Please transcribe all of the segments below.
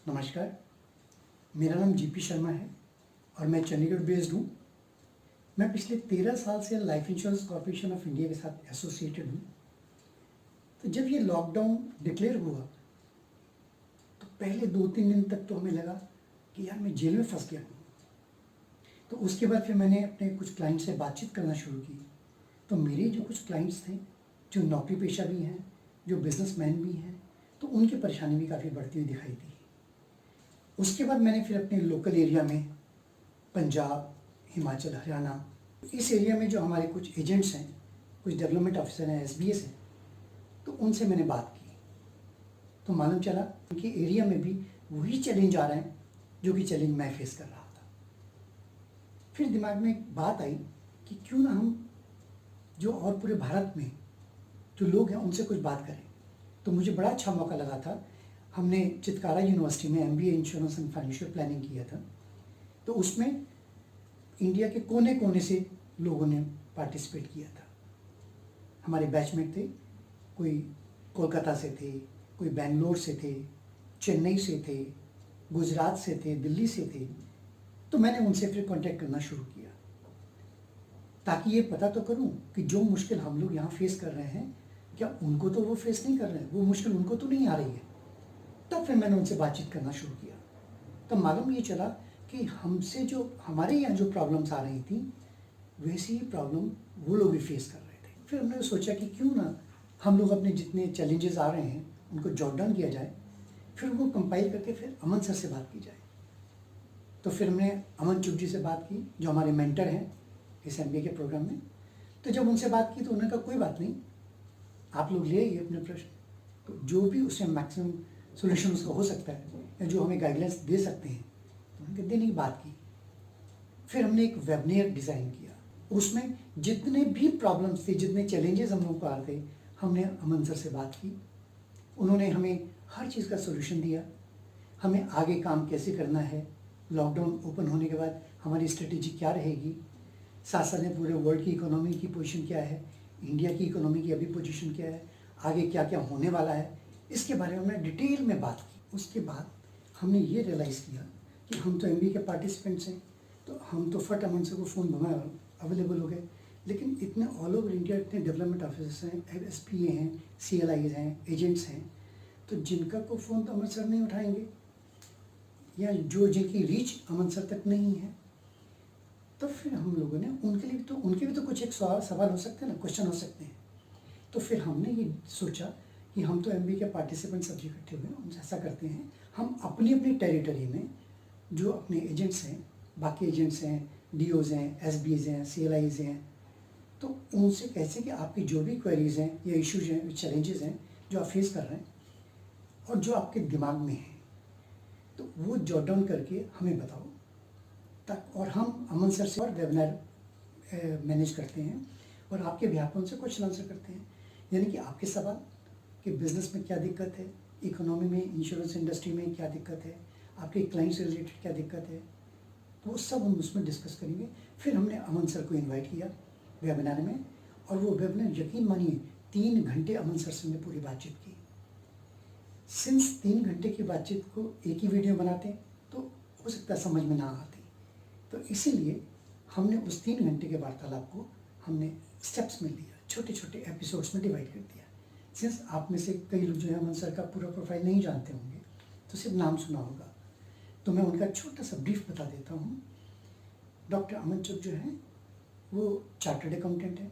नमस्कार, मेरा नाम जीपी शर्मा है और मैं चंडीगढ़ बेस्ड हूँ। मैं पिछले 13 साल से life insurance corporation of India के साथ एसोसिएटेड हूँ। तो जब ये लॉकडाउन डिक्लेयर हुआ तो पहले 2-3 दिन तक तो हमें लगा कि यार मैं जेल में फंस गया हूँ। तो उसके बाद फिर मैंने अपने कुछ क्लाइंट से बातचीत करना शुरू की। तो मेरे जो कुछ क्लाइंट्स थे, जो नौकरी पेशा भी हैं, जो बिजनेसमैन भी हैं, तो उनकी परेशानी भी काफ़ी बढ़ती हुई दिखाई दी। उसके बाद मैंने फिर अपने लोकल एरिया में पंजाब, हिमाचल, हरियाणा, इस एरिया में जो हमारे कुछ एजेंट्स हैं, कुछ डेवलपमेंट ऑफिसर हैं, एसबीएस हैं, तो उनसे मैंने बात की। तो मालूम चला उनके एरिया में भी वही चैलेंज आ रहे हैं जो कि चैलेंज मैं फेस कर रहा था। फिर दिमाग में एक बात आई कि क्यों ना हम जो और पूरे भारत में जो लोग हैं उनसे कुछ बात करें। तो मुझे बड़ा अच्छा मौका लगा था। हमने चितकारा यूनिवर्सिटी में MBA insurance and financial planning किया था। तो उसमें इंडिया के कोने कोने से लोगों ने पार्टिसिपेट किया था। हमारे बैचमेट थे, कोई कोलकाता से थे, कोई बेंगलोर से थे, चेन्नई से थे, गुजरात से थे, दिल्ली से थे। तो मैंने उनसे फिर कांटेक्ट करना शुरू किया ताकि ये पता तो करूं कि जो मुश्किल हम लोग यहाँ फेस कर रहे हैं, क्या उनको तो वो फेस नहीं कर रहे हैं, वो मुश्किल उनको तो नहीं आ रही है। तब फिर मैंने उनसे बातचीत करना शुरू किया। तब मालूम ये चला कि हमसे जो हमारे यहाँ जो प्रॉब्लम्स आ रही थी, वैसी ही प्रॉब्लम वो लोग भी फेस कर रहे थे। फिर हमने सोचा कि क्यों ना हम लोग अपने जितने चैलेंजेस आ रहे हैं उनको जॉट डाउन किया जाए, फिर वो कंपाइल करके फिर अमन सर से बात की जाए। तो फिर हमने अमन चुग जी से बात की, जो हमारे मेंटर हैं इस एमबीए के प्रोग्राम में। तो जब उनसे बात की तो उन्होंने कहा कोई बात नहीं, आप लोग ले आइए अपने प्रश्न, तो जो भी उसमें मैक्सिमम सोल्यूशन उसका हो सकता है या जो हमें गाइडलाइंस दे सकते हैं, तो उन्होंने देने की बात की। फिर हमने एक वेबिनार डिज़ाइन किया। उसमें जितने भी प्रॉब्लम्स थे, जितने चैलेंजेस हम लोगों को आ रहे थे, हमने अमन सर से बात की। उन्होंने हमें हर चीज़ का सोल्यूशन दिया, हमें आगे काम कैसे करना है, लॉकडाउन ओपन होने के बाद हमारी स्ट्रेटेजी क्या रहेगी, साथ साथ में पूरे वर्ल्ड की इकोनॉमी की पोजीशन क्या है, इंडिया की इकोनॉमी की अभी पोजीशन क्या है, आगे क्या क्या होने वाला है, इसके बारे में हमने डिटेल में बात की। उसके बाद हमने ये रियलाइज़ किया कि हम तो एमबीए के पार्टिसिपेंट्स हैं, तो हम तो फट अमन से को फ़ोन घुमा अवेलेबल हो गए, लेकिन इतने ऑल ओवर इंडिया इतने डेवलपमेंट ऑफिसर्स हैं, एसपीए हैं, सीएलआईज हैं, एजेंट्स हैं, तो जिनका को फ़ोन तो अमन सर नहीं उठाएंगे या जो जिनकी रीच अमन सर तक नहीं है। तो फिर हम लोगों ने उनके भी तो कुछ एक सवाल हो सकते हैं ना, क्वेश्चन हो सकते हैं। तो फिर हमने ये सोचा कि हम तो एमबीए के पार्टिसिपेंट सब इकट्ठे हुए हैं, उनसे ऐसा करते हैं, हम अपनी अपनी टेरिटरी में जो अपने एजेंट्स हैं, बाकी एजेंट्स हैं, डीओज हैं, एसबीएज हैं, सीएलआईज हैं, तो उनसे कैसे कि आपकी जो भी क्वेरीज हैं या इश्यूज हैं, चैलेंजेस हैं जो आप फेस कर रहे हैं और जो आपके दिमाग में हैं, तो वो जॉट डाउन करके हमें बताओ। तक और हम अमन सर से और वेबिनार मैनेज करते हैं और आपके विज्ञापन से क्वेश्चन आंसर करते हैं। यानी कि आपके सवाल कि बिज़नेस में क्या दिक्कत है, इकोनॉमी में, इंश्योरेंस इंडस्ट्री में क्या दिक्कत है, आपके क्लाइंट से रिलेटेड क्या दिक्कत है, तो वो सब हम उसमें डिस्कस करेंगे। फिर हमने अमन सर को इनवाइट किया वेबिनार में, और वो वेबिनार यकीन मानिए 3 घंटे अमन सर से हमने पूरी बातचीत की। सिंस 3 घंटे की बातचीत को एक ही वीडियो बनाते तो हो सकता है समझ में ना आती, तो इसीलिए हमने उस 3 घंटे के वार्तालाप को हमने स्टेप्स में लिया, छोटे छोटे एपिसोड्स में डिवाइड कर दिया। सिंस आप में से कई लोग जो है अमन सर का पूरा प्रोफाइल नहीं जानते होंगे, तो सिर्फ नाम सुना होगा, तो मैं उनका छोटा सा ब्रीफ बता देता हूँ। डॉक्टर अमन चुग जो है वो चार्टर्ड अकाउंटेंट है,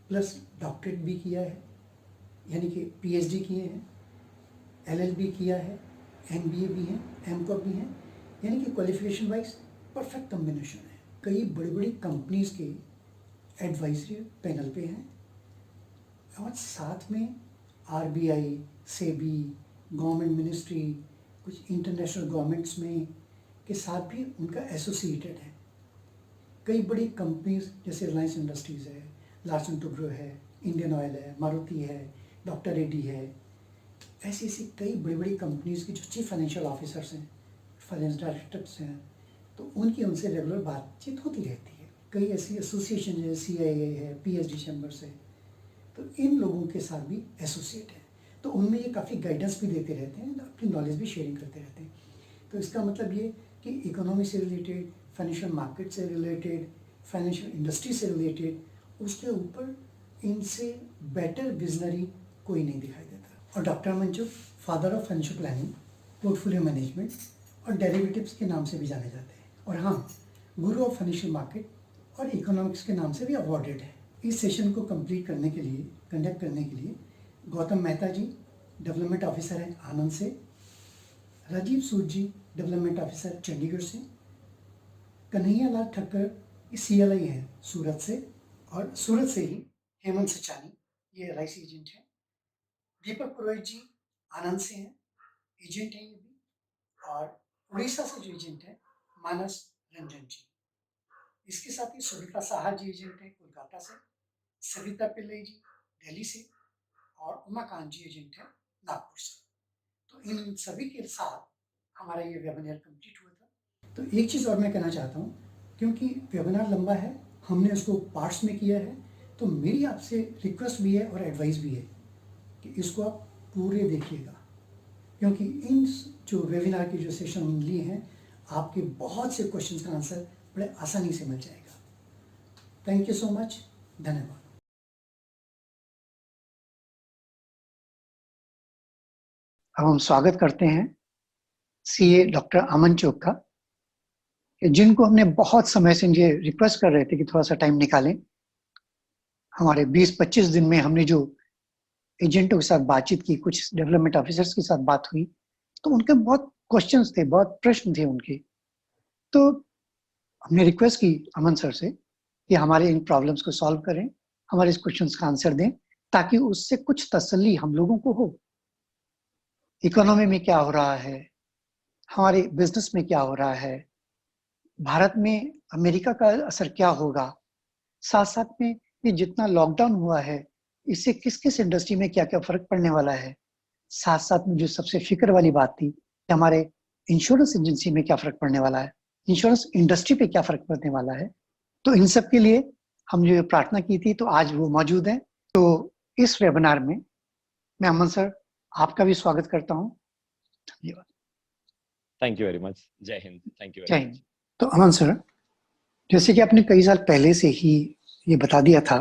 प्लस डॉक्टरेट भी किया है, यानी कि पीएचडी किए हैं, एलएलबी किया है, एमबीए भी है, एमकॉम भी है, यानी कि क्वालिफिकेशन वाइज परफेक्ट कॉम्बिनेशन है। कई बड़ी बड़ी कंपनीज के एडवाइजरी पैनल पे हैं, और साथ में आरबीआई, सेबी, गवर्नमेंट मिनिस्ट्री, कुछ इंटरनेशनल गवर्नमेंट्स में के साथ भी उनका एसोसिएटेड है। कई बड़ी कंपनीज जैसे रिलायंस इंडस्ट्रीज़ है, लार्सन टुब्रो है, इंडियन ऑयल है, मारुति है, डॉक्टर रेड्डी है, ऐसी ऐसी कई बड़ी बड़ी कंपनीज की जो चीफ फाइनेंशियल ऑफिसर्स हैं, फाइनेंस डायरेक्टर्स हैं, तो उनसे रेगुलर बातचीत होती रहती है। कई ऐसी एसोसिएशन जैसे CII है, PhD चैम्बर्स है, तो इन लोगों के साथ भी एसोसिएट है। तो उनमें ये काफ़ी गाइडेंस भी देते रहते हैं, अपनी नॉलेज भी शेयरिंग करते रहते हैं। तो इसका मतलब ये कि इकोनॉमी से रिलेटेड, फाइनेंशियल मार्केट से रिलेटेड, फाइनेंशियल इंडस्ट्री से रिलेटेड, उसके ऊपर इनसे बेटर विजनरी कोई नहीं दिखाई देता। और doctor मंचू father of financial planning, portfolio management और डेरिवेटिव्स के नाम से भी जाने जाते हैं, और हाँ, गुरु ऑफ फाइनेंशियल मार्केट और इकोनॉमिक्स के नाम से भी अवॉर्डेड है। इस सेशन को कंप्लीट करने के लिए, कंडक्ट करने के लिए गौतम मेहता जी डेवलपमेंट ऑफिसर हैं आनंद से, राजीव सूद जी डेवलपमेंट ऑफिसर चंडीगढ़ से, कन्हैया लाल ठक्कर CLI है सूरत से, और सूरत से ही हेमंत सचानी, ये LIC एजेंट है, दीपक पुरोहित जी आनंद से हैं, एजेंट हैं ये भी, और उड़ीसा से जो एजेंट है मानस रंजन जी। इसके साथ ही सुनीता साहा जी एजेंट हैं कोलकाता से, सविता पिल्लई जी दिल्ली से, और उमाकांत जी एजेंट हैं नागपुर से। तो इन सभी के साथ हमारा ये वेबिनार कंप्लीट हुआ था। तो एक चीज़ और मैं कहना चाहता हूँ, क्योंकि वेबिनार लंबा है, हमने उसको पार्ट्स में किया है, तो मेरी आपसे रिक्वेस्ट भी है और एडवाइस भी है कि इसको आप पूरे देखिएगा, क्योंकि इन जो वेबिनार के जो सेशन लिए हैं, आपके बहुत से क्वेश्चंस का आंसर बड़े आसानी से मिल जाएगा। थैंक यू सो मच, धन्यवाद। अब हम स्वागत करते हैं CA डॉक्टर अमन चोक का, जिनको हमने बहुत समय से ये रिक्वेस्ट कर रहे थे कि थोड़ा सा टाइम निकालें। हमारे 20-25 दिन में हमने जो एजेंटों के साथ बातचीत की, कुछ डेवलपमेंट ऑफिसर्स के साथ बात हुई, तो उनके बहुत क्वेश्चंस थे, बहुत प्रश्न थे उनके। तो हमने रिक्वेस्ट की अमन सर से कि हमारे इन प्रॉब्लम्स को सॉल्व करें, हमारे इस क्वेश्चंस का आंसर दें, ताकि उससे कुछ तसल्ली हम लोगों को हो। इकोनॉमी में क्या हो रहा है, हमारे बिजनेस में क्या हो रहा है, भारत में अमेरिका का असर क्या होगा, साथ साथ में ये जितना लॉकडाउन हुआ है, इससे किस किस इंडस्ट्री में क्या क्या फर्क पड़ने वाला है। साथ साथ में जो सबसे फिक्र वाली बात थी कि हमारे इंश्योरेंस एजेंसी में क्या फर्क पड़ने वाला है, इंश्योरेंस इंडस्ट्री पे क्या फर्क पड़ने वाला है। तो इन सब के लिए हम जो प्रार्थना की थी, तो आज वो मौजूद है। तो इस वेबिनार में मैं अमन सर आपका भी स्वागत करता हूँ। धन्यवाद। Thank you very much. जय हिंद। थैंक यू जय वेरी हिंद। तो अमन सर, जैसे कि आपने कई साल पहले से ही ये बता दिया था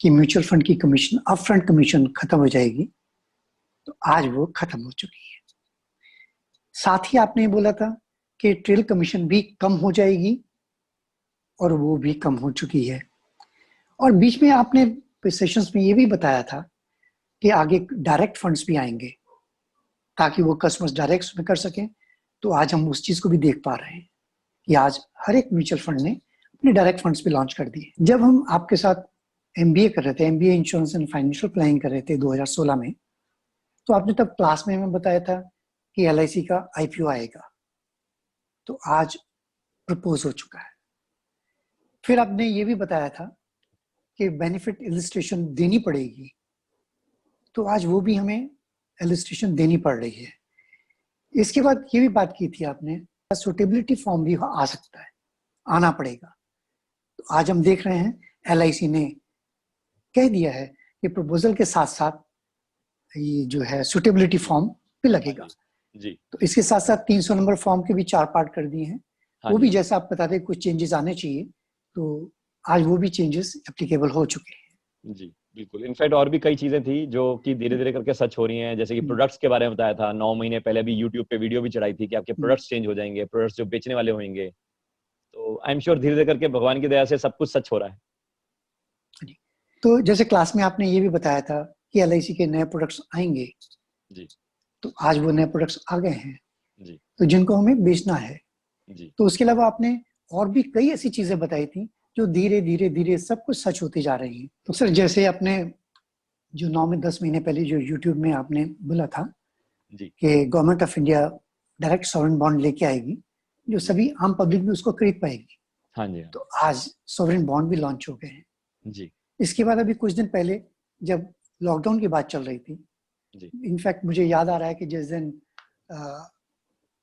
कि म्यूचुअल फंड की कमीशन, अपफ्रंट कमीशन खत्म हो जाएगी, तो आज वो खत्म हो चुकी है। साथ ही आपने बोला था कि ट्रेल कमीशन भी कम हो जाएगी, और वो भी कम हो चुकी है। और बीच में आपने सेशंस में ये भी बताया था कि आगे डायरेक्ट फंड्स भी आएंगे, ताकि वो कस्टमर्स डायरेक्ट उसमें कर सकें। तो आज हम उस चीज को भी देख पा रहे हैं कि आज हर एक म्यूचुअल फंड ने अपने डायरेक्ट फंड्स भी लॉन्च कर दिए। जब हम आपके साथ MBA कर रहे थे, MBA insurance and financial planning कर रहे थे 2016 में, तो आपने तब क्लास में हमें बताया था कि LIC का IPO आएगा। तो आज प्रपोज हो चुका है। फिर आपने ये भी बताया था कि बेनिफिट इलस्ट्रेशन देनी पड़ेगी, तो आज वो भी हमें इलस्ट्रेशन देनी पड़ रही है। इसके बाद ये भी बात की थी आपने, सुटेबिलिटी फॉर्म भी आ सकता है, आना पड़ेगा। तो आज हम देख रहे हैं LIC ने कह दिया है कि प्रपोजल के साथ साथ ये जो है सुटेबिलिटी फॉर्म भी लगेगा। जी। तो इसके साथ साथ 300 नंबर फॉर्म के भी 4 पार्ट कर दिए हैं। वो भी जैसा आप बताते कुछ चेंजेस आने चाहिए, तो आज वो भी चेंजेस एप्लीकेबल हो चुके हैं। जी बिल्कुल। इनफैक्ट और भी कई चीजें थी जो कि धीरे धीरे करके सच हो रही हैं, जैसे कि प्रोडक्ट्स के बारे में बताया था। 9 महीने पहले भी यूट्यूब पे वीडियो भी चढ़ाई थी कि आपके प्रोडक्ट्स चेंज हो जाएंगे, प्रोडक्ट्स जो बेचने वाले होंगे। तो आई एम श्योर धीरे धीरे करके भगवान की दया से सब कुछ सच हो रहा है। तो जैसे क्लास में आपने ये भी बताया था कि LIC के नए प्रोडक्ट्स आएंगे जी। तो आज वो नए प्रोडक्ट्स आ गए हैं जी। तो जिनको हमें बेचना है। जी। तो उसके अलावा आपने और भी कई ऐसी चीजें बताई थी जो धीरे धीरे धीरे सब कुछ सच होती जा रही है। तो सर, जैसे आपने जो 9 में 10 महीने पहले जो यूट्यूब में आपने बोला था जी कि government of India direct sovereign bond लेके आएगी, जो सभी आम पब्लिक भी उसको खरीद पाएगी। हाँ जी। तो आज सॉवरेन बॉन्ड भी लॉन्च हो गए हैं। जी। इसके बाद अभी कुछ दिन पहले जब लॉकडाउन की बात चल रही थी, इनफैक्ट मुझे याद आ रहा है कि जिस दिन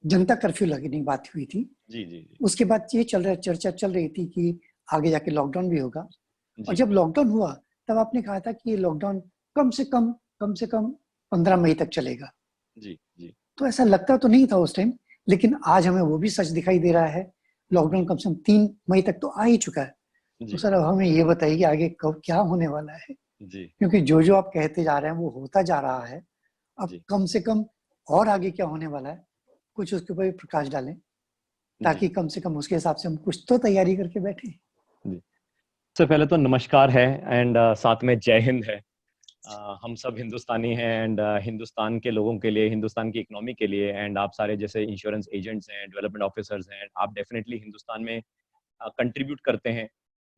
जनता कर्फ्यू लगने की बात हुई थी, जी जी जी। उसके बाद ये चर्चा चल रही थी कि आगे जाके लॉकडाउन भी होगा। और जी। जब लॉकडाउन हुआ तब आपने कहा था कि ये लॉकडाउन कम से कम 15 मई तक चलेगा। जी, जी, तो ऐसा लगता तो नहीं था उस टाइम, लेकिन आज हमें वो भी सच दिखाई दे रहा है। लॉकडाउन कम से कम 3 मई तक तो आ ही चुका है। तो जी, सर अब हमें ये बताइए कि आगे कब क्या होने वाला है? जी, क्योंकि जो आप कहते जा रहे हैं वो होता जा रहा है। अब जी, कम से कम और आगे क्या होने वाला है, कुछ उसके ऊपर भी प्रकाश डालें, जी, ताकि कम से कम उसके हिसाब से हम कुछ तो तैयारी करके बैठे। जी। सबसे पहले तो नमस्कार है एंड साथ में जय हिंद है। हम सब हिंदुस्तानी हैं एंड हिंदुस्तान के लोगों के लिए, हिंदुस्तान की इकोनॉमी के लिए एंड आप सारे जैसे इंश्योरेंस एजेंट्स हैं, डेवलपमेंट ऑफिसर्स हैं, आप डेफिनेटली हिंदुस्तान में कंट्रीब्यूट करते हैं।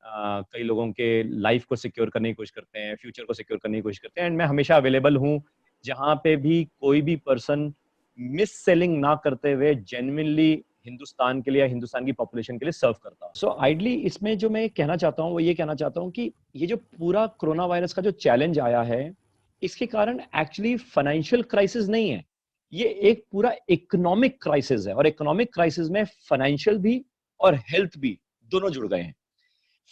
कई लोगों के लाइफ को सिक्योर करने की कोशिश करते हैं, फ्यूचर को सिक्योर करने की कोशिश करते हैं एंड मैं हमेशा अवेलेबल हूँ, जहाँ पे भी कोई भी पर्सन मिस सेलिंग ना करते हुए जेन्युइनली हिंदुस्तान के लिए या हिंदुस्तान की पॉपुलेशन के लिए सर्व करता हूँ। सो आइडली इसमें जो मैं कहना चाहता हूँ वो ये कहना चाहता हूँ कि ये जो पूरा कोरोना वायरस का जो चैलेंज आया है, इसके कारण एक्चुअली फाइनेंशियल क्राइसिस नहीं है, ये एक पूरा इकोनॉमिक क्राइसिस है और इकोनॉमिक क्राइसिस में फाइनेंशियल भी और हेल्थ भी दोनों जुड़ गए हैं।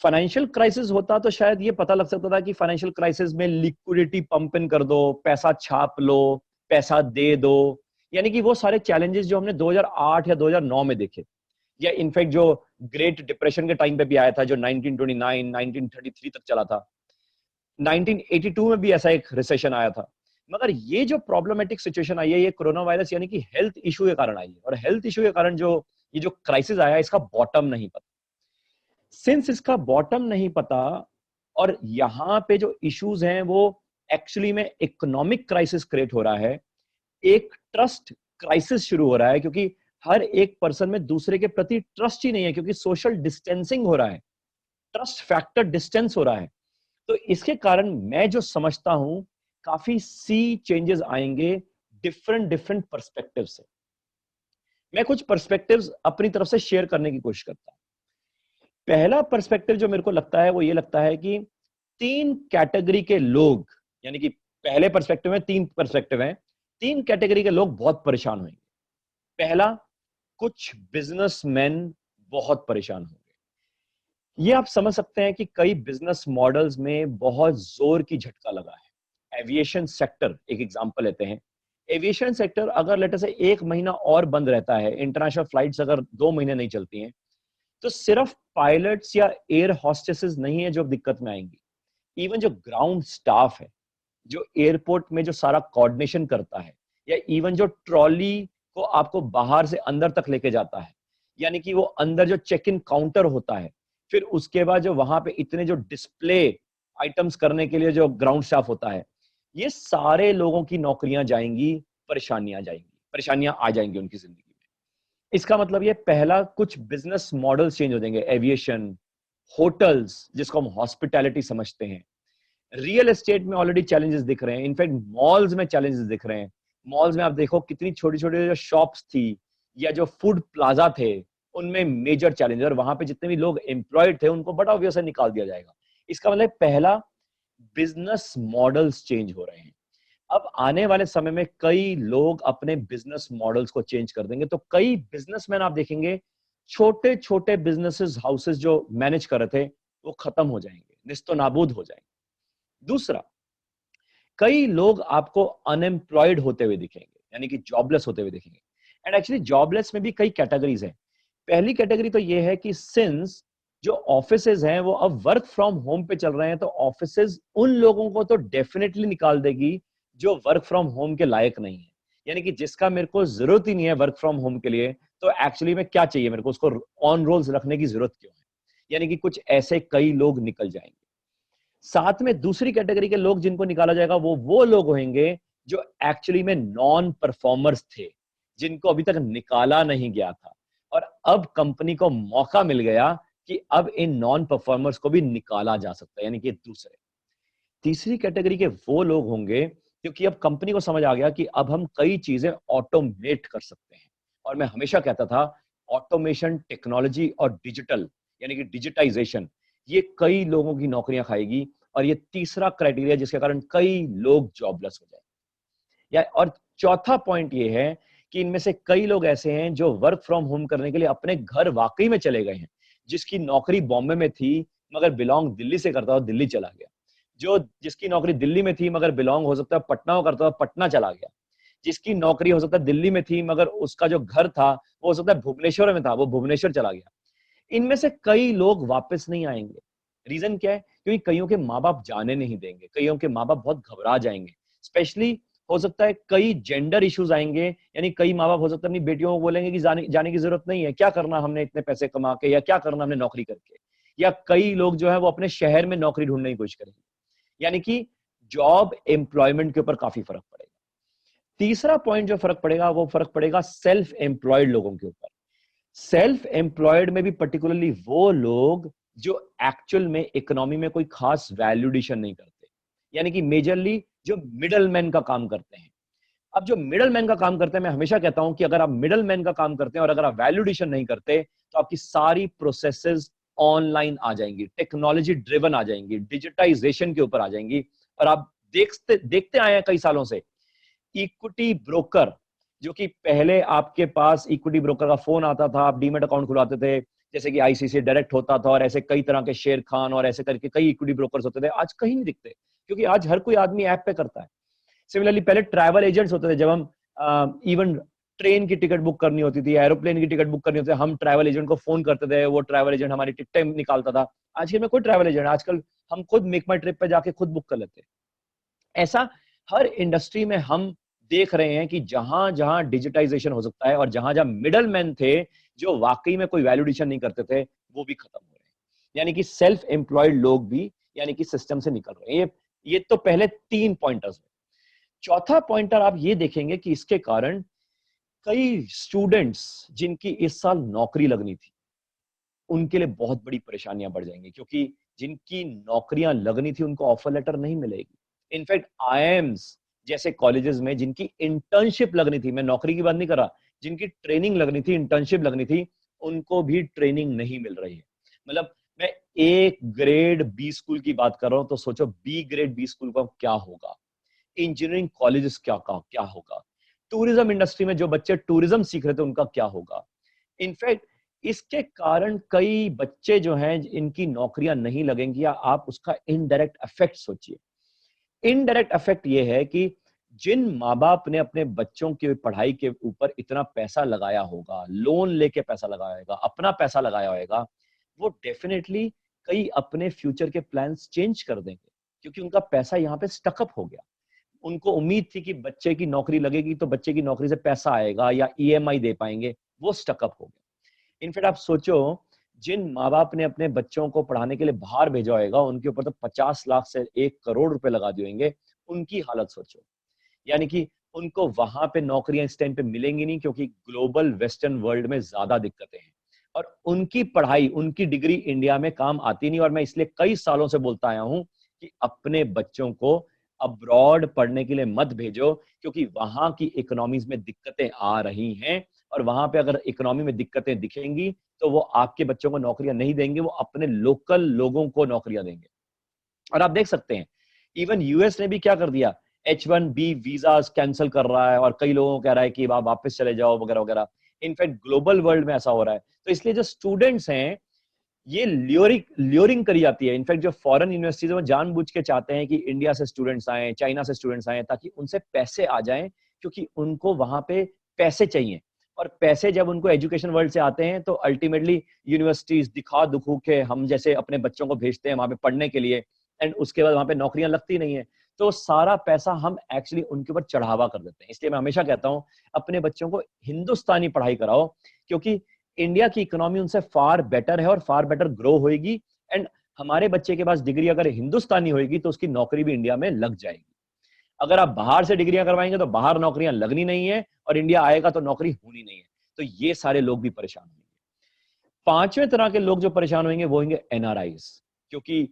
फाइनेंशियल क्राइसिस होता तो शायद ये पता लग सकता था कि फाइनेंशियल क्राइसिस में लिक्विडिटी पंप इन कर दो, पैसा छाप लो, पैसा दे दो, यानी कि वो सारे चैलेंजेस जो हमने 2008 या 2009 में देखे, या इनफैक्ट जो ग्रेट डिप्रेशन के टाइम पे भी आया था, जो 1929 1933 तक चला था, 1982 में भी ऐसा एक रिसेशन आया था। मगर ये जो प्रॉब्लमेटिक सिचुएशन आई है, ये कोरोना वायरस यानी कि हेल्थ इशू के कारण आई है, और हेल्थ इशू के कारण जो ये जो क्राइसिस आया, इसका बॉटम नहीं पता। सिंस इसका बॉटम नहीं पता और यहाँ पे जो इश्यूज हैं वो एक्चुअली में इकोनॉमिक क्राइसिस क्रिएट हो रहा है, एक ट्रस्ट क्राइसिस शुरू हो रहा है, क्योंकि हर एक पर्सन में दूसरे के प्रति ट्रस्ट ही नहीं है, क्योंकि सोशल डिस्टेंसिंग हो रहा है, ट्रस्ट फैक्टर डिस्टेंस हो रहा है। तो इसके कारण मैं जो समझता हूं, काफी सी चेंजेस आएंगे डिफरेंट डिफरेंट पर्सपेक्टिव से। मैं कुछ पर्सपेक्टिव्स अपनी तरफ से शेयर करने की कोशिश करता हूं। पहला पर्सपेक्टिव जो मेरे को लगता है वो ये लगता है कि 3 कैटेगरी के लोग, यानी कि पहले पर्सपेक्टिव में 3 पर्सपेक्टिव हैं, 3 कैटेगरी के लोग बहुत परेशान होंगे। पहला, कुछ बिजनेसमैन बहुत परेशान होंगे। ये आप समझ सकते हैं कि कई बिजनेस मॉडल्स में बहुत जोर की झटका लगा है। एविएशन सेक्टर एक एग्जांपल लेते हैं। एविएशन सेक्टर अगर लेटर से 1 महीना और बंद रहता है, इंटरनेशनल फ्लाइट्स अगर 2 महीने नहीं चलती हैं, तो सिर्फ पायलट्स या एयर हॉस्टेसेस नहीं है जो दिक्कत में आएंगी। इवन जो ग्राउंड स्टाफ है, जो एयरपोर्ट में जो सारा कोऑर्डिनेशन करता है, या इवन जो ट्रॉली को आपको बाहर से अंदर तक लेके जाता है, यानी कि वो अंदर जो चेक इन काउंटर होता है, फिर उसके बाद जो वहां पे इतने जो डिस्प्ले आइटम्स करने के लिए जो ग्राउंड स्टाफ होता है, ये सारे लोगों की नौकरियां जाएंगी, परेशानियां आ जाएंगी उनकी जिंदगी में। इसका मतलब ये पहला, कुछ बिजनेस मॉडल्स चेंज हो जाएंगे। एविएशन, होटल्स जिसको हम हॉस्पिटैलिटी समझते हैं, रियल एस्टेट में ऑलरेडी चैलेंजेस दिख रहे हैं, इनफैक्ट मॉल्स में चैलेंजेस दिख रहे हैं। मॉल्स में आप देखो कितनी छोटी छोटी जो शॉप्स थी या जो फूड प्लाजा थे, उनमें मेजर चैलेंज, और वहां पे जितने भी लोग एम्प्लॉयड थे उनको बड़ा ऑब्वियस निकाल दिया जाएगा। इसका मतलब पहला, बिजनेस मॉडल्स चेंज हो रहे हैं। अब आने वाले समय में कई लोग अपने बिजनेस मॉडल्स को चेंज कर देंगे, तो कई बिजनेसमैन आप देखेंगे, छोटे छोटे बिजनेसेस हाउसेस जो मैनेज कर रहे थे, वो खत्म हो जाएंगे, निस्तो नाबूद हो जाएंगे। दूसरा, कई लोग आपको अनएम्प्लॉयड होते हुए दिखेंगे, यानी कि जॉबलेस होते हुए दिखेंगे। एंड एक्चुअली जॉबलेस में भी कई कैटेगरीज हैं। पहली कैटेगरी तो ये है कि सिंस जो ऑफिसेज हैं वो अब वर्क फ्रॉम होम पे चल रहे हैं, तो ऑफिसेज उन लोगों को तो डेफिनेटली निकाल देगी जो वर्क फ्रॉम होम के लायक नहीं है, यानी कि जिसका मेरे को जरूरत ही नहीं है वर्क फ्रॉम होम के लिए, तो एक्चुअली में क्या चाहिए मेरे को, उसको ऑन रोल्स रखने की जरूरत क्यों है। यानी कि कुछ ऐसे कई लोग निकल जाएंगे। साथ में दूसरी कैटेगरी के लोग जिनको निकाला जाएगा, वो लोग होंगे जो एक्चुअली में नॉन परफॉर्मर्स थे, जिनको अभी तक निकाला नहीं गया था, और अब कंपनी को मौका मिल गया कि अब इन नॉन परफॉर्मर्स को भी निकाला जा सकता है, यानी कि दूसरे। तीसरी कैटेगरी के वो लोग होंगे क्योंकि अब कंपनी को समझ आ गया कि अब हम कई चीजें ऑटोमेट कर सकते हैं। और मैं हमेशा कहता था, ऑटोमेशन, टेक्नोलॉजी और डिजिटल, यानी कि डिजिटाइजेशन, ये कई लोगों की नौकरियां खाएगी, और ये तीसरा क्राइटेरिया जिसके कारण कई लोग जॉबलेस हो जाए। या और चौथा पॉइंट ये है कि इनमें से कई लोग ऐसे हैं जो वर्क फ्रॉम होम करने के लिए अपने घर वाकई में चले गए हैं, जिसकी नौकरी बॉम्बे में थी मगर बिलोंग दिल्ली से करता हुआ दिल्ली चला गया, जो जिसकी नौकरी दिल्ली में थी मगर बिलोंग हो सकता है पटना को करता था, पटना चला गया। जिसकी नौकरी हो सकता है दिल्ली में थी मगर उसका जो घर था वो हो सकता है भुवनेश्वर में था, वो भुवनेश्वर चला गया। इनमें से कई लोग वापस नहीं आएंगे। रीजन क्या है? क्योंकि कईयों के माँ बाप जाने नहीं देंगे, कईयों के माँ बाप बहुत घबरा जाएंगे। स्पेशली हो सकता है कई जेंडर इश्यूज आएंगे, यानी कई माँ बाप हो सकता है अपनी बेटियों को बोलेंगे कि जाने की जरूरत नहीं है, क्या करना हमने इतने पैसे कमा के, या क्या करना हमने नौकरी करके। या कई लोग जो है वो अपने शहर में नौकरी ढूंढने की कोशिश करेंगे। यानी कि जॉब एम्प्लॉयमेंट के ऊपर काफी फर्क पड़ेगा। तीसरा पॉइंट जो फर्क पड़ेगा वो फर्क पड़ेगा सेल्फ एम्प्लॉयड लोगों के ऊपर। सेल्फ एम्प्लॉयड में भी पर्टिकुलरली वो लोग जो एक्चुअल में इकोनॉमी में कोई खास वैल्यूडेशन नहीं करते, यानी कि मेजरली जो मिडल मैन का काम करते हैं। अब जो मिडल मैन का काम करते हैं, मैं हमेशा कहता हूं कि अगर आप मिडल मैन का काम करते हैं और अगर आप वैल्यूडेशन नहीं करते तो आपकी सारी प्रोसेसेस ऑनलाइन आ जाएंगी, टेक्नोलॉजी ड्रिवन आ जाएंगी, डिजिटाइजेशन के ऊपर आ जाएंगी। और आप देखते देखते आए हैं कई सालों से इक्विटी ब्रोकर, जो कि पहले आपके पास इक्विटी ब्रोकर का फोन आता था, आप डीमेट अकाउंट खुलाते थे, जैसे कि आईसीसी डायरेक्ट होता था, और ऐसे कई तरह के शेर खान और ऐसे करके कई इक्विटी ब्रोकर्स होते थे, आज कहीं नहीं दिखते क्योंकि आज हर कोई आदमी ऐप पे करता है। सिमिलरली पहले ट्रैवल एजेंट्स होते थे, जब हम इवन ट्रेन की टिकट बुक करनी होती थी, एरोप्लेन की टिकट बुक करनी होती थी, हम ट्रैवल एजेंट को फोन करते थे, वो ट्रैवल एजेंट हमारी टिकटें निकालता था। आज के में कोई ट्रैवल एजेंट, आजकल हम खुद मेक माई ट्रिप पे जाके खुद बुक कर लेते हैं। ऐसा हर इंडस्ट्री में हम देख रहे हैं कि जहां जहां डिजिटाइजेशन हो सकता है और जहां जहां मिडल मैन थे जो वाकई में कोई वैल्यूडेशन नहीं करते थे, वो भी खत्म हो रहे हैं। यानी कि सेल्फ एम्प्लॉयड लोग भी यानी कि सिस्टम से निकल रहे हैं। ये तो पहले 3 पॉइंटर्स। चौथा पॉइंटर आप ये देखेंगे कि इसके कारण कई स्टूडेंट्स जिनकी इस साल नौकरी लगनी थी, उनके लिए बहुत बड़ी परेशानियां बढ़ जाएंगी, क्योंकि जिनकी नौकरियां लगनी थी उनको ऑफर लेटर नहीं मिलेगी। इनफैक्ट आईआईएम्स जैसे कॉलेजेस में जिनकी इंटर्नशिप लगनी थी, मैं नौकरी की बात नहीं कर रहा, जिनकी ट्रेनिंग लगनी थी, इंटर्नशिप लगनी थी, उनको भी ट्रेनिंग नहीं मिल रही है। मतलब मैं एक ग्रेड बी स्कूल की बात कर रहा हूं, तो सोचो बी ग्रेड बी स्कूल का क्या होगा, इंजीनियरिंग कॉलेजेस क्या होगा, टूरिज्म इंडस्ट्री में जो बच्चे टूरिज्म सीख रहे थे उनका क्या होगा। इनफैक्ट इसके कारण कई बच्चे जो हैं इनकी नौकरियां नहीं लगेंगी, या आप उसका इनडायरेक्ट इफेक्ट सोचिए। इनडायरेक्ट इफेक्ट ये है कि जिन माँ बाप ने अपने बच्चों की पढ़ाई के ऊपर इतना पैसा लगाया होगा, लोन लेके पैसा लगाया होगा, अपना पैसा लगाया होगा, वो डेफिनेटली कई अपने फ्यूचर के प्लान्स चेंज कर देंगे, क्योंकि उनका पैसा यहाँ पे स्टकअप हो गया। उनको उम्मीद थी कि बच्चे की नौकरी लगेगी तो बच्चे की नौकरी से पैसा आएगा या ईएमआई दे पाएंगे, वो स्टकअप हो गया। इनफैक्ट आप सोचो, जिन माँ बाप ने अपने बच्चों को पढ़ाने के लिए बाहर भेजा होगा, उनके ऊपर तो 50 लाख से 1 करोड़ रुपए लगा दिए होंगे, उनकी हालत सोचो। यानी कि उनको वहां पे नौकरियां इस टाइम पे मिलेंगी नहीं, क्योंकि ग्लोबल वेस्टर्न वर्ल्ड में ज्यादा दिक्कतें हैं और उनकी पढ़ाई, उनकी डिग्री इंडिया में काम आती नहीं। और मैं इसलिए कई सालों से बोलता आया हूं कि अपने बच्चों को अब्रॉड पढ़ने के लिए मत भेजो, क्योंकि वहां की इकोनॉमीज में दिक्कतें आ रही हैं, और वहां पे अगर इकोनॉमी में दिक्कतें दिखेंगी तो वो आपके बच्चों को नौकरियां नहीं देंगे, वो अपने लोकल लोगों को नौकरियां देंगे। और आप देख सकते हैं इवन यूएस ने भी क्या कर दिया, H1B वीजा कैंसिल कर रहा है और कई लोगों को कह रहा है कि आप वापस चले जाओ वगैरह वगैरह। इनफैक्ट ग्लोबल वर्ल्ड में ऐसा हो रहा है। तो इसलिए जो स्टूडेंट्स हैं, ये ल्योरिंग करी जाती है। इनफैक्ट जो फॉरेन यूनिवर्सिटीज में जानबूझ के चाहते हैं कि इंडिया से स्टूडेंट्स आए, चाइना से स्टूडेंट्स आए, ताकि उनसे पैसे आ जाएं, क्योंकि उनको वहां पे पैसे चाहिए। और पैसे जब उनको एजुकेशन वर्ल्ड से आते हैं तो अल्टीमेटली यूनिवर्सिटीज दिखा दुखू के हम जैसे अपने बच्चों को भेजते हैं वहां पे पढ़ने के लिए, एंड उसके बाद वहां पे नौकरियां लगती नहीं है, तो सारा पैसा हम एक्चुअली उनके ऊपर चढ़ावा कर देते हैं। इसलिए मैं हमेशा कहता हूं अपने बच्चों को हिंदुस्तानी पढ़ाई कराओ, क्योंकि इंडिया की इकोनॉमी उनसे फार बेटर है और फार बेटर ग्रो होएगी। एंड हमारे बच्चे के पास डिग्री अगर हिंदुस्तानी होएगी तो उसकी नौकरी भी इंडिया में लग जाएगी। अगर आप बाहर से डिग्रियां करवाएंगे तो बाहर नौकरियां लगनी नहीं है, और इंडिया आएगा तो नौकरी होनी नहीं है। तो ये सारे लोग भी परेशान होंगे। पांचवें तरह के लोग जो परेशान होंगे वो होंगे एनआरआईज, क्योंकि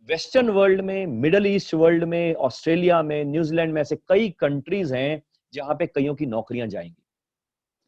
वेस्टर्न वर्ल्ड में, मिडल ईस्ट वर्ल्ड में, ऑस्ट्रेलिया में, न्यूजीलैंड में ऐसे कई कंट्रीज हैं जहां पे कईयों की नौकरियां जाएंगी।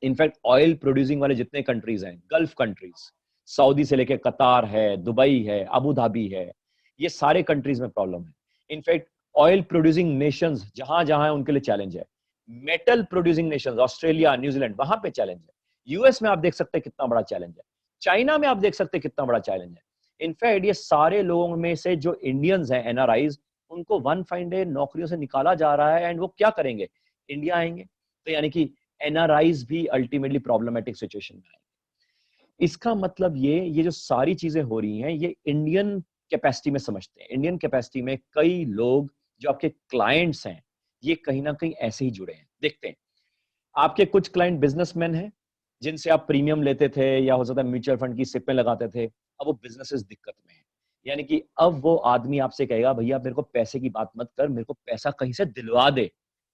इनफैक्ट ऑयल प्रोड्यूसिंग वाले जितने कंट्रीज हैं, गल्फ कंट्रीज, सऊदी से लेके कतार है, दुबई है, अबू धाबी है, ये सारे कंट्रीज में प्रॉब्लम है। इनफैक्ट ऑयल प्रोड्यूसिंग नेशंस जहां जहां है उनके लिए चैलेंज है। Metal producing Nations, Australia, New Zealand, वहां पे चैलेंज है। यूएस में आप देख सकते हैं कितना बड़ा चैलेंज है। चाइना में आप देख सकते हैं कितना बड़ा चैलेंज है। इनफैक्ट ये सारे लोगों में से जो इंडियंस हैं, एनआरआईज, उनको वन फाइन डे नौकरियों से निकाला जा रहा है, एंड वो क्या करेंगे? इंडिया आएंगे। तो यानी कि एनआरआईज भी अल्टीमेटली प्रॉब्लमेटिक सिचुएशन में आएंगे। इसका मतलब ये जो सारी चीजें हो रही हैं, ये इंडियन कैपेसिटी में समझते हैं। इंडियन कैपेसिटी में कई लोग जो आपके क्लाइंट्स हैं, ये कहीं ना कहीं ऐसे ही जुड़े हैं। देखते हैं, आपके कुछ क्लाइंट बिजनेसमैन हैं जिनसे आप प्रीमियम लेते थे या हो सकता है म्यूचुअल फंड की सिपें लगाते थे, अब वो बिजनेसेस दिक्कत में है। यानी कि अब वो आदमी आपसे कहेगा, भैया मेरे को पैसे की बात मत कर, मेरे को पैसा कहीं से दिलवा दे,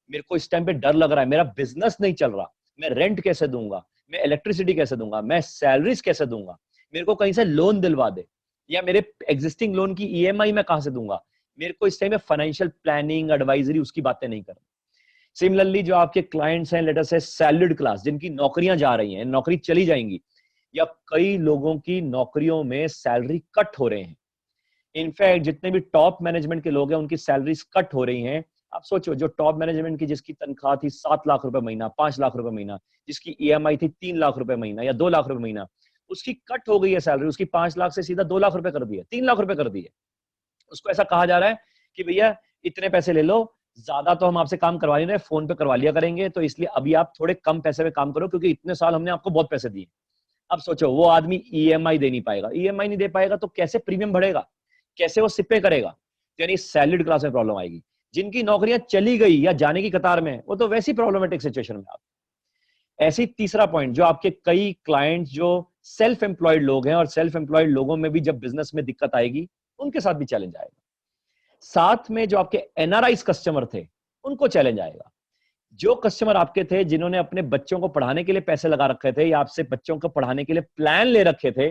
मेरे को इस टाइम पे डर लग रहा है, मेरा बिजनेस नहीं चल रहा, मैं रेंट कैसे दूंगा, मैं इलेक्ट्रिसिटी कैसे दूंगा, मैं सैलरीज कैसे दूंगा, मेरे को कहीं से लोन दिलवा दे, या मेरे एग्जिस्टिंग लोन की ईएमआई मैं कहां से दूंगा, मेरे को इस टाइम में फाइनेंशियल प्लानिंग एडवाइजरी उसकी बातें नहीं कर। सिमिलरली जो आपके क्लाइंट्स हैं, लेट अस से सैलरीड क्लास, जिनकी नौकरियां जा रही हैं, नौकरी चली जाएंगी, या कई लोगों की नौकरियों में सैलरी कट हो रहे हैं। इनफैक्ट जितने भी टॉप मैनेजमेंट के लोग हैं, उनकी सैलरीज कट हो रही हैं। आप सोचो, जो टॉप मैनेजमेंट की जिसकी तनख्वाह थी 7 लाख रुपए महीना, 5 लाख रुपए महीना, जिसकी ईएमआई थी 3 लाख रुपए महीना या 2 लाख रुपए महीना, उसकी कट हो गई है सैलरी, उसकी 5 लाख से सीधा 2 लाख रुपए कर दी है, 3 लाख रुपए कर दी है। उसको ऐसा कहा जा रहा है कि भैया इतने पैसे ले लो, ज्यादा तो हम आपसे काम करवा नहीं रहे, फोन पे करवा लिया करेंगे, तो इसलिए अभी आप थोड़े कम पैसे में काम करो, क्योंकि इतने साल हमने आपको बहुत पैसे दिए। अब सोचो, वो आदमी ईएमआई दे नहीं पाएगा, ईएमआई नहीं दे पाएगा तो कैसे प्रीमियम बढ़ेगा, कैसे वो सिप्पे करेगा? यानी सैलरीड क्लास में प्रॉब्लम आएगी। जिनकी नौकरियां चली गई या जाने की कतार में, वो तो वैसी प्रॉब्लमेटिक सिचुएशन में आप। ऐसी तीसरा पॉइंट, जो आपके कई क्लाइंट जो सेल्फ एम्प्लॉयड लोग हैं, और सेल्फ एम्प्लॉयड लोगों में भी जब बिजनेस में दिक्कत आएगी, उनके साथ भी चैलेंज आएगा। साथ में जो आपके एनआरआईज कस्टमर थे, उनको चैलेंज आएगा। जो कस्टमर आपके थे जिन्होंने अपने बच्चों को पढ़ाने के लिए पैसे लगा रखे थे, या आपसे बच्चों को पढ़ाने के लिए प्लान ले रखे थे,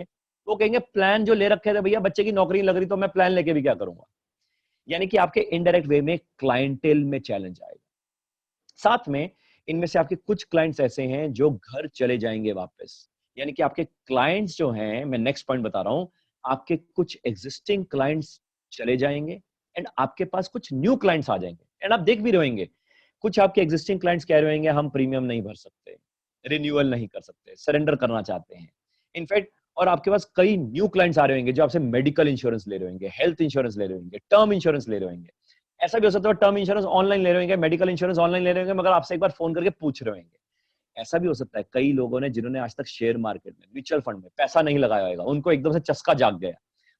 वो कहेंगे प्लान जो ले रखे थे भैया, बच्चे की नौकरी लग रही तो मैं प्लान लेके भी क्या करूंगा। यानी कि आपके इनडायरेक्ट वे में क्लाइंटेल में चैलेंज आएगा। साथ में इनमें से आपके कुछ क्लाइंट्स ऐसे हैं जो घर चले जाएंगे वापस। यानी कि आपके क्लाइंट्स जो हैं, मैं नेक्स्ट पॉइंट बता रहा हूं, आपके कुछ एग्जिस्टिंग क्लाइंट्स चले जाएंगे, एंड आपके पास कुछ न्यू क्लाइंट्स आ जाएंगे। एंड आप देख भी रहे होंगे, कुछ आपके एग्जिस्टिंग क्लाइंट्स कह रहे होंगे, हम प्रीमियम नहीं भर सकते, रिन्यूअल नहीं कर सकते, सरेंडर करना चाहते हैं। इनफैक्ट, और आपके पास कई न्यू क्लाइंट्स आ रहे होंगे जो आपसे मेडिकल इंश्योरेंस ले रहे होंगे, हेल्थ इंश्योरेंस ले रहे होंगे, टर्म इंश्योरेंस ले रहे होंगे। ऐसा भी हो सकता है टर्म इंश्योरेंस ऑनलाइन ले रहे होंगे, मेडिकल इंश्योरेंस ऑनलाइन ले रहे होंगे, मगर आपसे एक बार फोन करके पूछ रहे होंगे। ऐसा भी हो सकता है कई लोगों ने, जिन्होंने आज तक शेयर मार्केट में, म्यूचुअल फंड में पैसा नहीं लगाया होगा, उनको एकदम से चस्का जाग गया,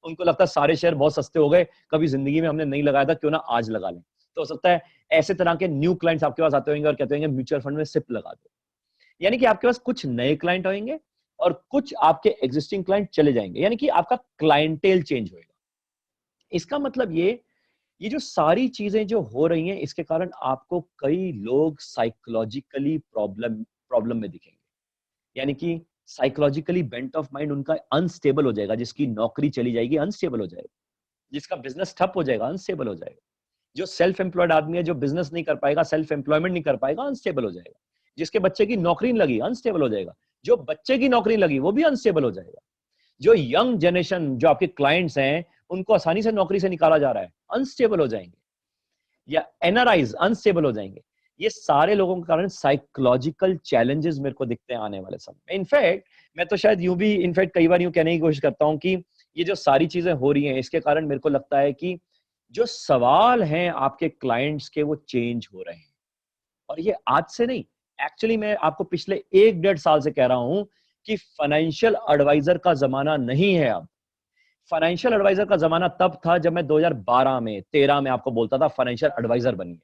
उनको लगता है सारे शेयर बहुत सस्ते हो गए, कभी जिंदगी में हमने नहीं लगाया था, क्यों ना आज लगा लें। तो हो सकता है ऐसे तरह के न्यू क्लाइंट्स आपके पास आते होंगे और कहते होंगे म्यूचुअल फंड में सिप लगा दो। यानी कि आपके पास कुछ नए क्लाइंट होंगे और कुछ आपके एग्जिस्टिंग क्लाइंट चले जाएंगे, यानी कि आपका क्लाइंटेल चेंज होगा। इसका मतलब ये जो सारी चीजें जो हो रही हैं, इसके कारण आपको कई लोग साइकोलॉजिकली प्रॉब्लम में दिखेंगे। यानी कि साइकोलॉजिकली बेंट ऑफ माइंड उनका अनस्टेबल हो जाएगा। जिसकी नौकरी चली जाएगी, अनस्टेबल हो जाएगा। जिसका बिजनेस ठप हो जाएगा, अनस्टेबल हो जाएगा। जो सेल्फ एम्प्लॉयड आदमी है, जो बिजनेस नहीं कर पाएगा, सेल्फ एम्प्लॉयमेंट नहीं कर पाएगा, अनस्टेबल हो जाएगा। जिसके बच्चे की नौकरी नहीं लगी, अनस्टेबल हो जाएगा। जो बच्चे की नौकरी लगी, वो भी अनस्टेबल हो जाएगा। जो यंग जनरेशन, जो आपके क्लाइंट्स हैं, उनको आसानी से नौकरी से निकाला जा रहा है, अनस्टेबल हो जाएंगे। या एनआरआईज अनस्टेबल हो जाएंगे। ये सारे लोगों के कारण साइकोलॉजिकल चैलेंजेस मेरे को दिखते हैं आने वाले समय में। इनफैक्ट मैं तो शायद यूं भी कई बार यूं कहने की कोशिश करता हूं कि ये जो सारी चीजें हो रही हैं, इसके कारण मेरे को लगता है कि जो सवाल हैं आपके क्लाइंट्स के, वो चेंज हो रहे हैं। और ये आज से नहीं, एक्चुअली मैं आपको पिछले 1-1.5 साल से कह रहा हूं कि फाइनेंशियल एडवाइजर का जमाना नहीं है अब। फाइनेंशियल एडवाइजर का जमाना तब था जब मैं 2012 में 13 में आपको बोलता था फाइनेंशियल एडवाइजर बनिए।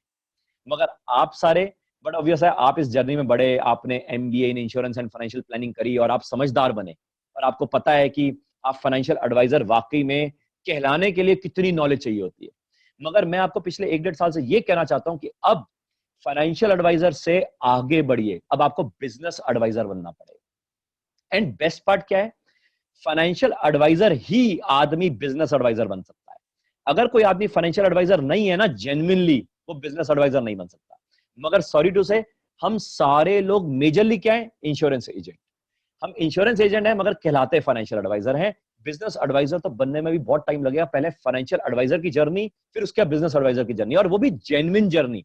मगर आप सारे, बट ऑब्वियस है, आप इस जर्नी में बढ़े, आपने MBA in insurance and financial planning करी और आप समझदार बने, और आपको पता है कि आप फाइनेंशियल एडवाइजर वाकई में कहलाने के लिए कितनी नॉलेज चाहिए होती है। मगर मैं आपको पिछले 1-1.5 साल से ये कहना चाहता हूं कि अब फाइनेंशियल एडवाइजर से आगे बढ़िए, अब आपको बिजनेस एडवाइजर बनना पड़ेगा। एंड बेस्ट पार्ट क्या है, फाइनेंशियल एडवाइजर ही आदमी बिजनेस एडवाइजर बन सकता है। अगर कोई आदमी फाइनेंशियल एडवाइजर नहीं है ना, जेन्युइनली, वो बिजनेस एडवाइजर नहीं बन सकता। मगर सॉरी टू से, हम सारे लोग मेजरली क्या है, इंश्योरेंस एजेंट। हम इंश्योरेंस एजेंट हैं, मगर कहलाते फाइनेंशियल एडवाइजर हैं। बिजनेस एडवाइजर तो बनने में भी बहुत टाइम लगेगा। पहले फाइनेंशियल एडवाइजर की जर्नी, फिर उसके बाद बिजनेस एडवाइजर की जर्नी, और वो भी जेन्युइन जर्नी।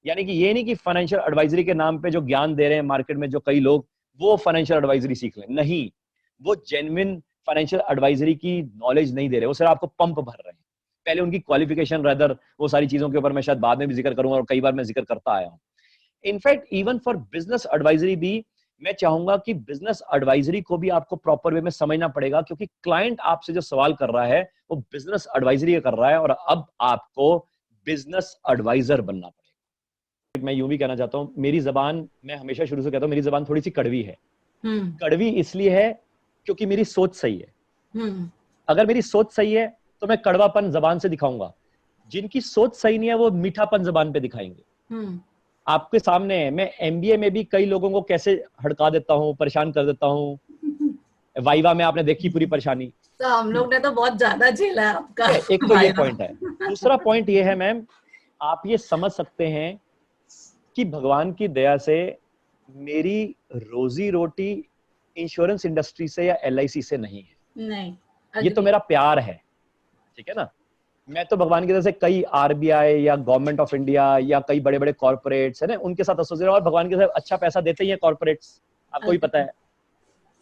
यानी कि ये नहीं कि फाइनेंशियल एडवाइजरी के नाम पे जो ज्ञान दे रहे हैं मार्केट में जो कई लोग, वो फाइनेंशियल एडवाइजरी सीख लें, नहीं। वो जेन्युइन फाइनेंशियल एडवाइजरी की नॉलेज नहीं दे रहे, वो सिर्फ आपको पंप भर रहे हैं। पहले उनकी क्वालिफिकेशन रेदर, वो सारी चीजों के ऊपर मैं शायद बाद में भी जिक्र करूंगा और कई बार मैं जिक्र करता आया हूं। In fact even for business advisory भी मैं चाहूंगा कि बिजनेस एडवाइजरी को भी आपको प्रॉपर वे में समझना पड़ेगा, क्योंकि क्लाइंट आपसे जो सवाल कर रहा है वो बिजनेस एडवाइजरी कर रहा है, और अब आपको बिजनेस एडवाइजर बनना पड़ेगा। मैं यूं भी कहना चाहता हूं, मेरी जबान, मैं हमेशा शुरू से कहता हूं, मेरी जबान थोड़ी सी कड़वी है। कड़वी इसलिए है क्योंकि मेरी सोच सही है। अगर मेरी सोच सही है तो मैं कड़वापन जबान से दिखाऊंगा। जिनकी सोच सही नहीं है वो मीठापन जबान पे दिखाएंगे। आपके सामने है, मैं एमबीए में भी कई लोगों को कैसे हड़का देता हूँ, परेशान कर देता हूँ। वाइवा में आपने देखी पूरी परेशानी। तो हम लोग ने तो बहुत ज्यादा झेला है आपका। एक तो ये पॉइंट है। दूसरा पॉइंट ये है मैम, आप ये समझ सकते हैं कि भगवान की दया से मेरी रोजी रोटी इंश्योरेंस इंडस्ट्री से या एलआईसी से नहीं है। नहीं, ये तो मेरा प्यार है, ठीक है ना। मैं तो भगवान की तरफ से कई आरबीआई या गवर्नमेंट ऑफ इंडिया या कई बड़े बड़े कॉर्पोरेट्स है ना, उनके साथ एसोसिएट, और भगवान की तरफ अच्छा पैसा देते ही है कॉर्पोरेट्स, आपको भी पता है।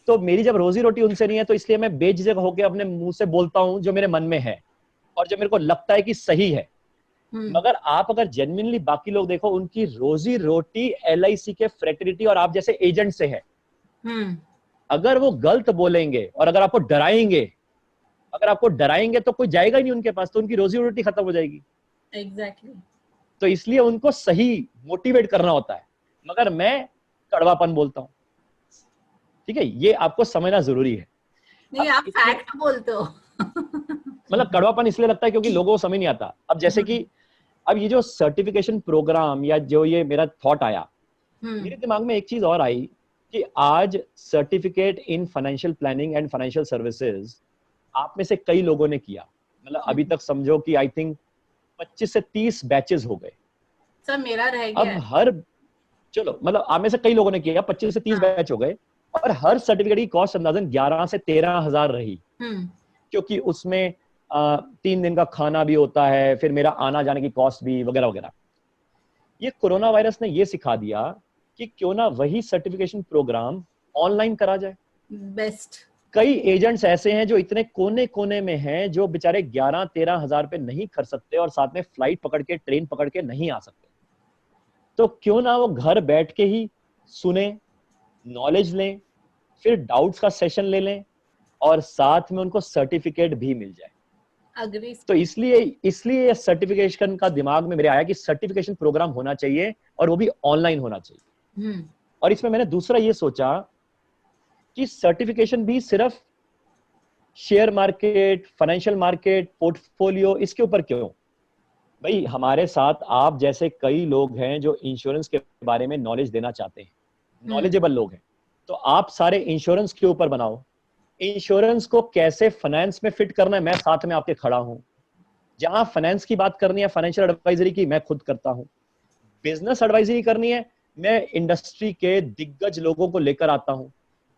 तो मेरी जब रोजी रोटी उनसे नहीं है, तो इसलिए मैं बेझिझक होकर अपने मुंह से बोलता हूं जो मेरे मन में है और जो मेरे को लगता है कि सही है। मगर आप अगर जेन्युइनली बाकी लोग देखो, उनकी रोजी रोटी एलआईसी के फ्रेटर्निटी और आप जैसे एजेंट से है। अगर वो गलत बोलेंगे और अगर आपको डराएंगे तो कोई जाएगा ही नहीं उनके पास, तो उनकी रोजी रोटी खत्म हो जाएगी। एग्जैक्टली। तो इसलिए उनको सही मोटिवेट करना होता है, मगर मैं कड़वापन बोलता हूं, ठीक है। ये आपको समझना जरूरी है। नहीं, आप फैक्ट बोलते हो। मतलब कड़वापन इसलिए लगता है क्योंकि लोगों को समझ नहीं आता। अब जैसे कि अब ये जो सर्टिफिकेशन प्रोग्राम या जो ये मेरा थॉट आया, मेरे दिमाग में एक चीज और आई कि आज certificate in financial planning and financial services आप में से कई लोगों ने किया। मतलब अभी तक समझो कि आई थिंक 25 से 30 बैचेस हो गए। सर मेरा रह गया। अब चलो मतलब आप में से कई लोगों ने किया, 25 से 30 बैच हो गए, और हर सर्टिफिकेट की कॉस्ट अंदाजन 11 से 13,000 रही। क्योंकि उसमें 3 दिन का खाना भी होता है, फिर मेरा आना जाने की कॉस्ट भी, वगैरह वगैरह। ये कोरोना वायरस ने ये सिखा दिया कि क्यों ना वही सर्टिफिकेशन प्रोग्राम ऑनलाइन करा जाए। बेस्ट। कई एजेंट्स ऐसे हैं जो इतने कोने कोने में हैं, जो बेचारे 11-13 हजार पे नहीं खर्च सकते और साथ में फ्लाइट पकड़ के, ट्रेन पकड़ के नहीं आ सकते। तो क्यों ना वो घर बैठ के ही सुने, नॉलेज लें, फिर डाउट्स का सेशन ले लें और साथ में उनको सर्टिफिकेट भी मिल जाए। तो इसलिए सर्टिफिकेशन का दिमाग में मेरे आया कि सर्टिफिकेशन प्रोग्राम होना चाहिए और वो भी ऑनलाइन होना चाहिए। और इसमें मैंने दूसरा ये सोचा कि सर्टिफिकेशन भी सिर्फ share market, financial market, portfolio, इसके ऊपर क्यों। भाई हमारे साथ आप जैसे कई लोग हैं जो इंश्योरेंस के बारे में नॉलेज देना चाहते हैं, नॉलेजेबल लोग हैं, तो आप सारे इंश्योरेंस के ऊपर बनाओ। इंश्योरेंस को कैसे फाइनेंस में फिट करना है, मैं साथ में आपके खड़ा हूं। जहां फाइनेंस की बात करनी है, फाइनेंशियल एडवाइजरी की, मैं खुद करता हूं। बिजनेस एडवाइजरी करनी है, मैं इंडस्ट्री के दिग्गज लोगों को लेकर आता हूं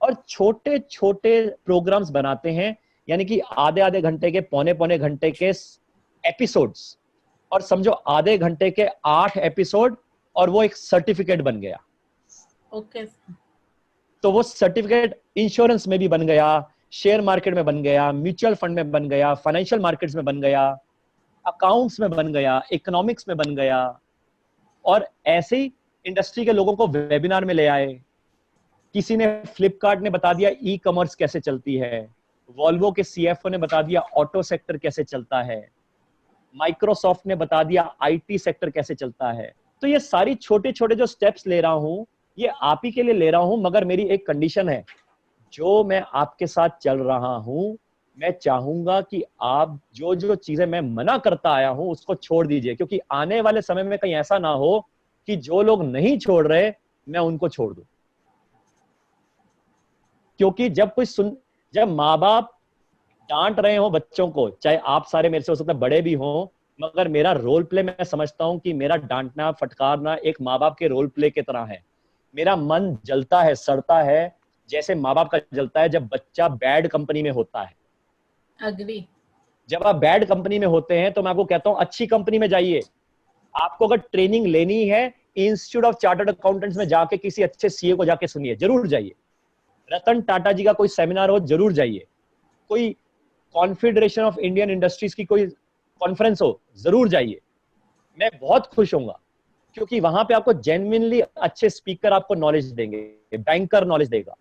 और छोटे छोटे प्रोग्राम्स बनाते हैं, यानी कि आधे आधे घंटे के, पौने पौने घंटे के एपिसोड्स, और समझो आधे घंटे के 8 एपिसोड, और वो एक सर्टिफिकेट बन गया। ओके। तो वो सर्टिफिकेट इंश्योरेंस में भी बन गया, शेयर मार्केट में बन गया, म्यूचुअल फंड में बन गया, फाइनेंशियल मार्केट्स में बन गया, अकाउंट्स में बन गया, इकोनॉमिक्स में बन गया, और ऐसे ही इंडस्ट्री के लोगों को वेबिनार में ले आए। किसी ने, फ्लिपकार्ट ने बता दिया ई कॉमर्स कैसे चलती है, वॉल्वो के सीएफओ ने बता दिया ऑटो सेक्टर कैसे चलता है, माइक्रोसॉफ्ट ने बता दिया आईटी सेक्टर कैसे चलता है। तो ये सारी छोटे छोटे जो स्टेप्स ले रहा हूं, ये आप ही के लिए ले रहा हूं, मगर मेरी एक कंडीशन है, जो मैं आपके साथ चल रहा हूं, मैं चाहूंगा कि आप जो जो चीजें मैं मना करता आया हूं उसको छोड़ दीजिए, क्योंकि आने वाले समय में कहीं ऐसा ना हो कि जो लोग नहीं छोड़ रहे मैं उनको छोड़ दूं। क्योंकि जब माँ बाप डांट रहे हो बच्चों को, चाहे आप सारे मेरे से हो सकता है बड़े भी हो, मगर मेरा रोल प्ले, मैं समझता हूं कि मेरा डांटना, फटकारना एक माँ बाप के रोल प्ले की तरह है। मेरा मन जलता है, सड़ता है, जैसे माँ बाप का जलता है जब बच्चा बैड कंपनी में होता है। अग्री। जब आप बैड कंपनी में होते हैं तो मैं आपको कहता हूं अच्छी कंपनी में जाइए। आपको अगर ट्रेनिंग लेनी है, इंस्टीट्यूट ऑफ चार्टर्ड अकाउंटेंट्स में जाके किसी अच्छे सीए को जाके सुनिए, जरूर जाइए। रतन टाटा जी का कोई सेमिनार हो, जरूर जाइए। कोई कॉन्फेडरेशन ऑफ इंडियन इंडस्ट्रीज की कोई कॉन्फ्रेंस हो, जरूर जाइए, मैं बहुत खुश होऊंगा, क्योंकि वहां पे आपको जेन्युइनली अच्छे स्पीकर आपको नॉलेज देंगे, बैंकर नॉलेज देगा।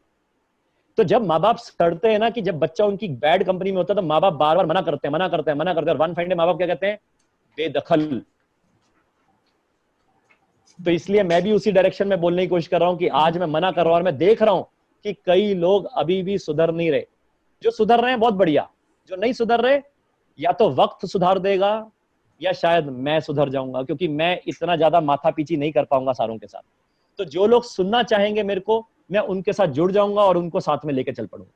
तो जब माँ बाप सड़ते हैं ना कि जब बच्चा उनकी बैड कंपनी में होता है तो माँ बाप बार बार मना करते हैं, और वन फाइन डे माँ बाप क्या कहते हैं, बेदखल। तो इसलिए मैं भी उसी डायरेक्शन में बोलने की कोशिश कर रहा हूं कि आज मैं मना कर रहा हूं, और मैं देख रहा हूं कि कई लोग अभी भी सुधर नहीं रहे। जो सुधर रहे हैं बहुत बढ़िया, जो नहीं सुधर रहे या तो वक्त सुधार देगा या शायद मैं सुधर जाऊंगा, क्योंकि मैं इतना ज्यादा माथापीची नहीं कर पाऊंगा सारों के साथ। तो जो लोग सुनना चाहेंगे मेरे को, मैं उनके साथ जुड़ जाऊंगा और उनको साथ में लेके चल पड़ूंगा।